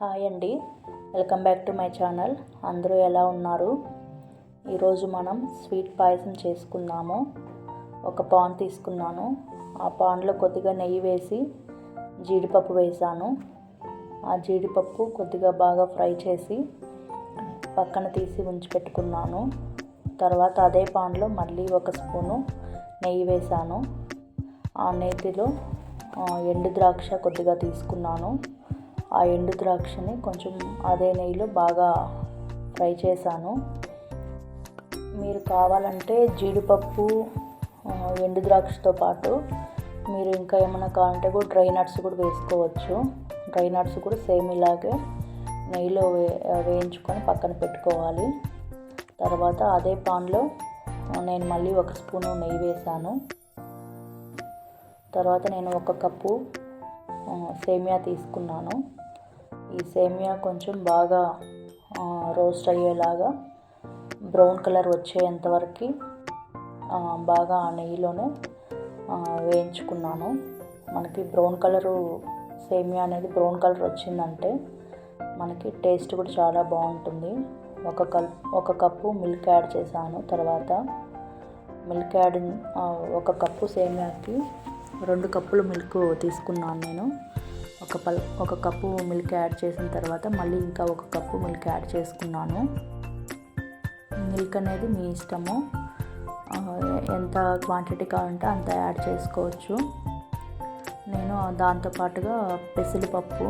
Hi అండి, welcome back to my channel. అందరూ ఎలా ఉన్నారు? ఈరోజు మనం స్వీట్ పాయసం చేసుకుందాము. ఒక పాన్ తీసుకున్నాను. ఆ పాన్లో కొద్దిగా నెయ్యి వేసి జీడిపప్పు వేసాను. ఆ జీడిపప్పు కొద్దిగా బాగా ఫ్రై చేసి పక్కన తీసి ఉంచి పెట్టుకున్నాను. తర్వాత అదే పాన్లో మళ్ళీ ఒక స్పూను నెయ్యి వేసాను. ఆ నెయ్యిలో ఎండు ద్రాక్ష కొద్దిగా తీసుకున్నాను. ఆ ఎండు ద్రాక్షని కొంచెం అదే నెయ్యిలో బాగా ఫ్రై చేశాను. మీరు కావాలంటే జీడిపప్పు ఎండు ద్రాక్షతో పాటు మీరు ఇంకా ఏమైనా కావాలంటే కూడా డ్రై నట్స్ కూడా వేసుకోవచ్చు. డ్రై నట్స్ కూడా సేమ్ ఇలాగే నెయ్యిలో వేయించుకొని పక్కన పెట్టుకోవాలి. తర్వాత అదే పాన్లో నేను మళ్ళీ ఒక స్పూను నెయ్యి వేసాను. తర్వాత నేను ఒక కప్పు సేమియా తీసుకున్నాను. ఈ సేమియా కొంచెం బాగా రోస్ట్ అయ్యేలాగా బ్రౌన్ కలర్ వచ్చేంతవరకు బాగా ఆ నెయ్యిలోనే వేయించుకున్నాను. మనకి బ్రౌన్ కలరు సేమియా బ్రౌన్ కలర్ వచ్చిందంటే మనకి టేస్ట్ కూడా చాలా బాగుంటుంది. ఒక కప్పు మిల్క్ యాడ్ చేశాను. తర్వాత మిల్క్ యాడ్ ఒక కప్పు సేమియాకి 2 కప్పులు మిల్క్ తీసుకున్నాను నేను. ఒక కప్పు మిల్క్ యాడ్ చేసిన తర్వాత మళ్ళీ ఇంకా ఒక కప్పు మిల్క్ యాడ్ చేసుకున్నాను. మిల్క్ అనేది మీ ఇష్టము, ఎంత క్వాంటిటీ కావాలంటే అంత యాడ్ చేసుకోవచ్చు. నేను దాంతోపాటుగా పెసరపప్పు,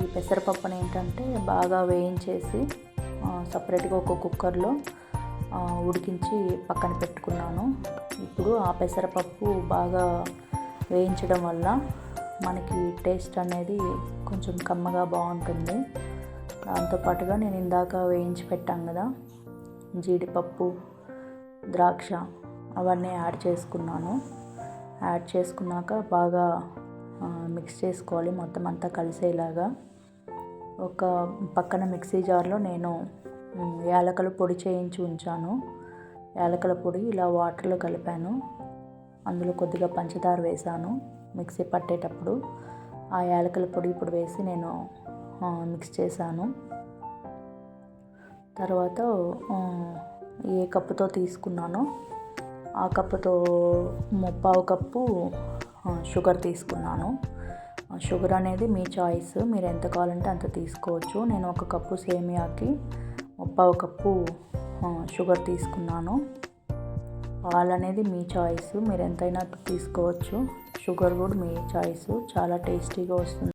ఈ పెసరపప్పుని ఏంటంటే బాగా వేయించేసి సపరేట్గా ఒక కుక్కర్లో ఉడికించి పక్కన పెట్టుకున్నాను. ఇప్పుడు ఆ పెసరపప్పు బాగా వేయించడం వల్ల మనకి టేస్ట్ అనేది కొంచెం కమ్మగా బాగుంటుంది. దాంతోపాటుగా నేను ఇందాక వేయించి పెట్టాను కదా జీడిపప్పు, ద్రాక్ష, అవన్నీ యాడ్ చేసుకున్నాను. యాడ్ చేసుకున్నాక బాగా మిక్స్ చేసుకోవాలి మొత్తం అంతా కలిసేలాగా. ఒక పక్కన మిక్సీ జార్లో నేను యాలకుల పొడి చేయించి ఉంచాను. యాలకుల పొడి ఇలా వాటర్లో కలిపాను. అందులో కొద్దిగా పంచదార వేసాను మిక్సీ పట్టేటప్పుడు. ఆ యాలకుల పొడి ఇప్పుడు వేసి నేను మిక్స్ చేశాను. తర్వాత ఏ కప్పుతో తీసుకున్నానో ఆ కప్పుతో 3/4 కప్పు షుగర్ తీసుకున్నాను. షుగర్ అనేది మీ చాయిస్, మీరు ఎంత కావాలంటే అంత తీసుకోవచ్చు. నేను ఒక కప్పు సేమియాకి 3/4 కప్పు షుగర్ తీసుకున్నాను. పాలు అనేది మీ చాయిస్, మీరు ఎంతైనా తీసుకోవచ్చు. షుగర్ కూడా మీ చాయిస్, చాలా టేస్టీగా వస్తుంది.